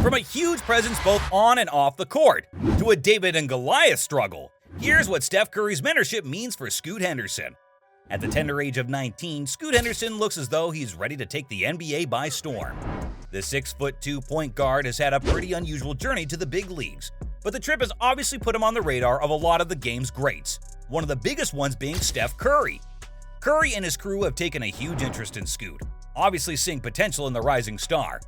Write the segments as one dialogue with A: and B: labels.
A: From a huge presence both on and off the court, to a David and Goliath struggle, here's what Steph Curry's mentorship means for Scoot Henderson. At the tender age of 19, Scoot Henderson looks as though he's ready to take the NBA by storm. The 6'2" point guard has had a pretty unusual journey to the big leagues, but the trip has obviously put him on the radar of a lot of the game's greats, one of the biggest ones being Steph Curry. Curry and his crew have taken a huge interest in Scoot, obviously seeing potential in the rising star.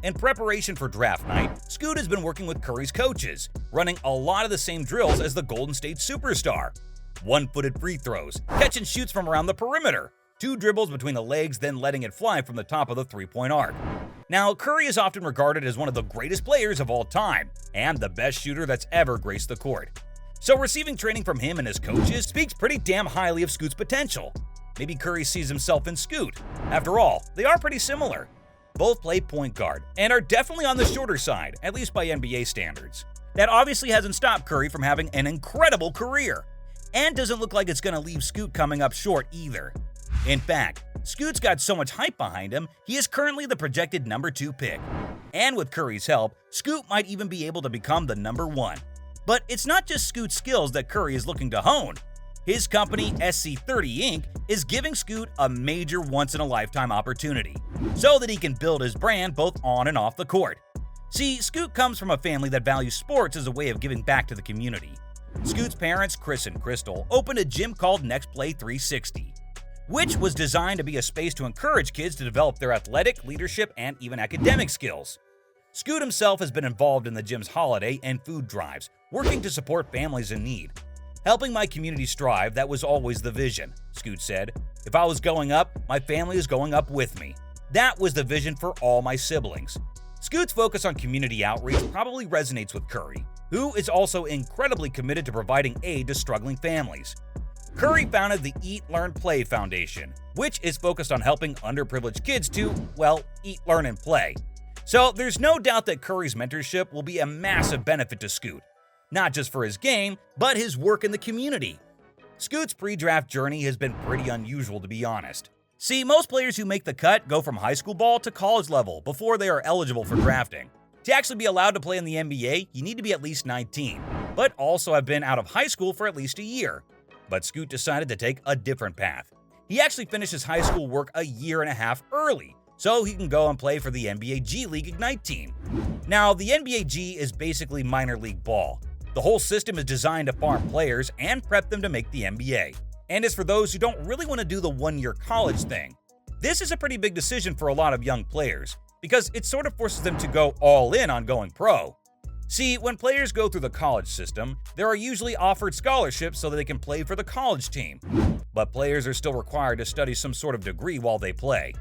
A: In preparation for draft night, Scoot has been working with Curry's coaches, running a lot of the same drills as the Golden State superstar. One-footed free throws, catch and shoots from around the perimeter, 2 dribbles between the legs, then letting it fly from the top of the three-point arc. Now, Curry is often regarded as one of the greatest players of all time, and the best shooter that's ever graced the court. So receiving training from him and his coaches speaks pretty damn highly of Scoot's potential. Maybe Curry sees himself in Scoot. After all, they are pretty similar. Both play point guard, and are definitely on the shorter side, at least by NBA standards. That obviously hasn't stopped Curry from having an incredible career, and doesn't look like it's going to leave Scoot coming up short either. In fact, Scoot's got so much hype behind him, he is currently the projected number 2 pick. And with Curry's help, Scoot might even be able to become the number 1. But it's not just Scoot's skills that Curry is looking to hone. His company, SC30 Inc., is giving Scoot a major once-in-a-lifetime opportunity, so that he can build his brand both on and off the court. See, Scoot comes from a family that values sports as a way of giving back to the community. Scoot's parents, Chris and Crystal, opened a gym called Next Play 360, which was designed to be a space to encourage kids to develop their athletic, leadership, and even academic skills. Scoot himself has been involved in the gym's holiday and food drives, working to support families in need. "Helping my community strive, that was always the vision," Scoot said. "If I was going up, my family is going up with me. That was the vision for all my siblings." Scoot's focus on community outreach probably resonates with Curry, who is also incredibly committed to providing aid to struggling families. Curry founded the Eat, Learn, Play Foundation, which is focused on helping underprivileged kids to, well, eat, learn, and play. So there's no doubt that Curry's mentorship will be a massive benefit to Scoot, not just for his game, but his work in the community. Scoot's pre-draft journey has been pretty unusual, to be honest. See, most players who make the cut go from high school ball to college level before they are eligible for drafting. To actually be allowed to play in the NBA, you need to be at least 19, but also have been out of high school for at least a year. But Scoot decided to take a different path. He actually finished his high school work a year and a half early, so he can go and play for the NBA G League Ignite team. Now, the NBA G is basically minor league ball. The whole system is designed to farm players and prep them to make the NBA. And is for those who don't really want to do the one-year college thing. This is a pretty big decision for a lot of young players, because it sort of forces them to go all in on going pro. See, when players go through the college system, they are usually offered scholarships so that they can play for the college team. But players are still required to study some sort of degree while they play,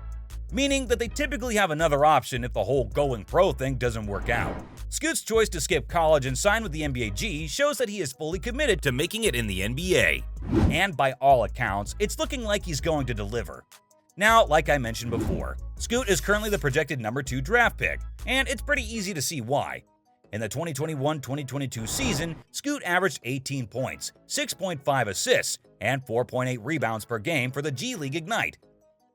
A: meaning that they typically have another option if the whole going pro thing doesn't work out. Scoot's choice to skip college and sign with the NBA G shows that he is fully committed to making it in the NBA. And by all accounts, it's looking like he's going to deliver. Now, like I mentioned before, Scoot is currently the projected number 2 draft pick, and it's pretty easy to see why. In the 2021-2022 season, Scoot averaged 18 points, 6.5 assists, and 4.8 rebounds per game for the G League Ignite.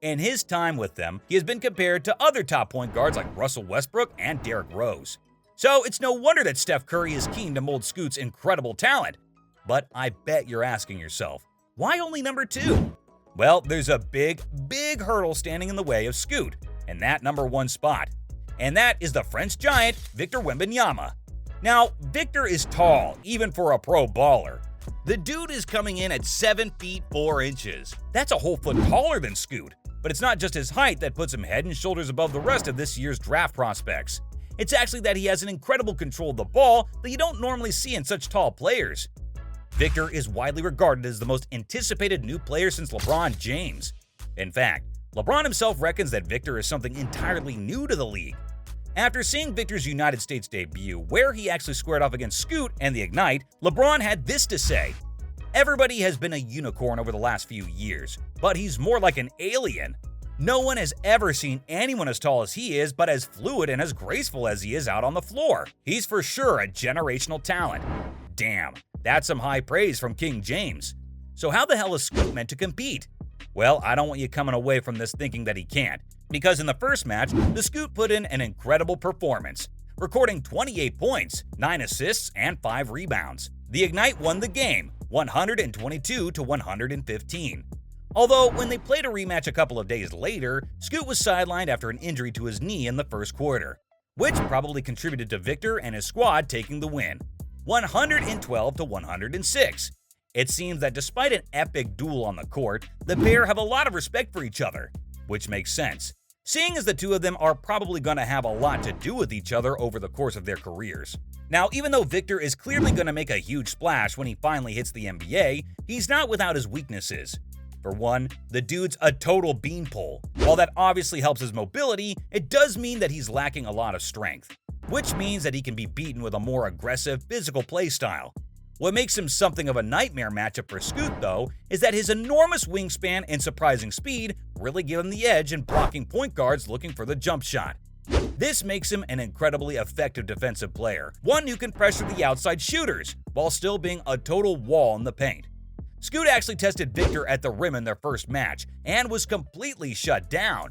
A: In his time with them, he has been compared to other top point guards like Russell Westbrook and Derrick Rose. So it's no wonder that Steph Curry is keen to mold Scoot's incredible talent. But I bet you're asking yourself, why only number 2? Well, there's a big hurdle standing in the way of Scoot, in that number 1 spot. And that is the French giant, Victor Wembanyama. Now, Victor is tall, even for a pro baller. The dude is coming in at 7 feet 4 inches. That's a whole foot taller than Scoot. But it's not just his height that puts him head and shoulders above the rest of this year's draft prospects. It's actually that he has an incredible control of the ball that you don't normally see in such tall players. Victor is widely regarded as the most anticipated new player since LeBron James. In fact, LeBron himself reckons that Victor is something entirely new to the league. After seeing Victor's United States debut, where he actually squared off against Scoot and the Ignite, LeBron had this to say: "Everybody has been a unicorn over the last few years, but he's more like an alien. No one has ever seen anyone as tall as he is, but as fluid and as graceful as he is out on the floor. He's for sure a generational talent." Damn, that's some high praise from King James. So how the hell is Scoot meant to compete? Well, I don't want you coming away from this thinking that he can't, because in the first match, the Scoot put in an incredible performance. recording 28 points, 9 assists, and 5 rebounds. The Ignite won the game, 122-115. Although, when they played a rematch a couple of days later, Scoot was sidelined after an injury to his knee in the first quarter, which probably contributed to Victor and his squad taking the win, 112-106. It seems that despite an epic duel on the court, the pair have a lot of respect for each other, which makes sense, seeing as the two of them are probably going to have a lot to do with each other over the course of their careers. Now, even though Victor is clearly going to make a huge splash when he finally hits the NBA, he's not without his weaknesses. For one, the dude's a total beanpole. While that obviously helps his mobility, it does mean that he's lacking a lot of strength, which means that he can be beaten with a more aggressive, physical play style. What makes him something of a nightmare matchup for Scoot, though, is that his enormous wingspan and surprising speed really give him the edge in blocking point guards looking for the jump shot. This makes him an incredibly effective defensive player, one who can pressure the outside shooters while still being a total wall in the paint. Scoot actually tested Victor at the rim in their first match and was completely shut down,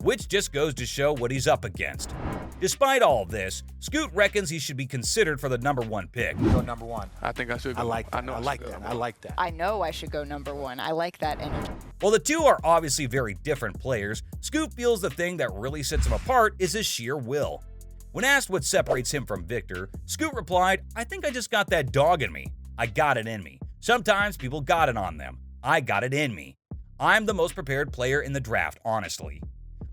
A: which just goes to show what he's up against. Despite all of this, Scoot reckons he should be considered for the #1 pick.
B: Go #1.
C: I think I should go.
B: I like that. I like that.
D: I know I should go #1. I like that energy.
A: While the two are obviously very different players, Scoot feels the thing that really sets him apart is his sheer will. When asked what separates him from Victor, Scoot replied, "I think I just got that dog in me. I got it in me. Sometimes people got it on them. I got it in me. I'm the most prepared player in the draft, honestly."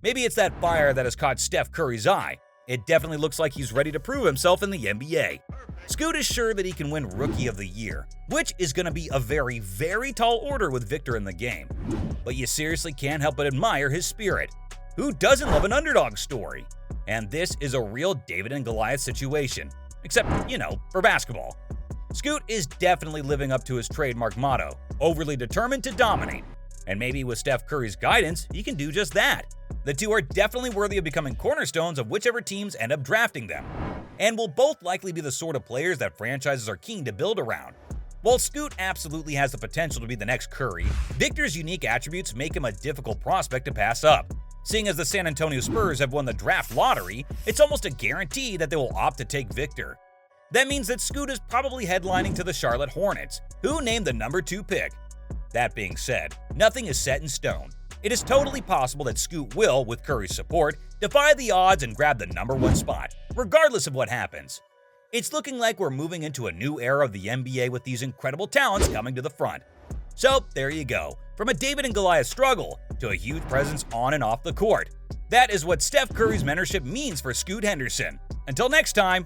A: Maybe it's that fire that has caught Steph Curry's eye. It definitely looks like he's ready to prove himself in the NBA. Scoot is sure that he can win Rookie of the Year, which is going to be a very, very tall order with Victor in the game. But you seriously can't help but admire his spirit. Who doesn't love an underdog story? And this is a real David and Goliath situation. Except, for basketball. Scoot is definitely living up to his trademark motto, overly determined to dominate. And maybe with Steph Curry's guidance, he can do just that. The two are definitely worthy of becoming cornerstones of whichever teams end up drafting them, and will both likely be the sort of players that franchises are keen to build around. While Scoot absolutely has the potential to be the next Curry, Victor's unique attributes make him a difficult prospect to pass up. Seeing as the San Antonio Spurs have won the draft lottery, it's almost a guarantee that they will opt to take Victor. That means that Scoot is probably headlining to the Charlotte Hornets, who named the #2 pick. That being said, nothing is set in stone. It is totally possible that Scoot will, with Curry's support, defy the odds and grab the #1 spot, regardless of what happens. It's looking like we're moving into a new era of the NBA with these incredible talents coming to the front. So, there you go. From a David and Goliath struggle to a huge presence on and off the court. That is what Steph Curry's mentorship means for Scoot Henderson. Until next time,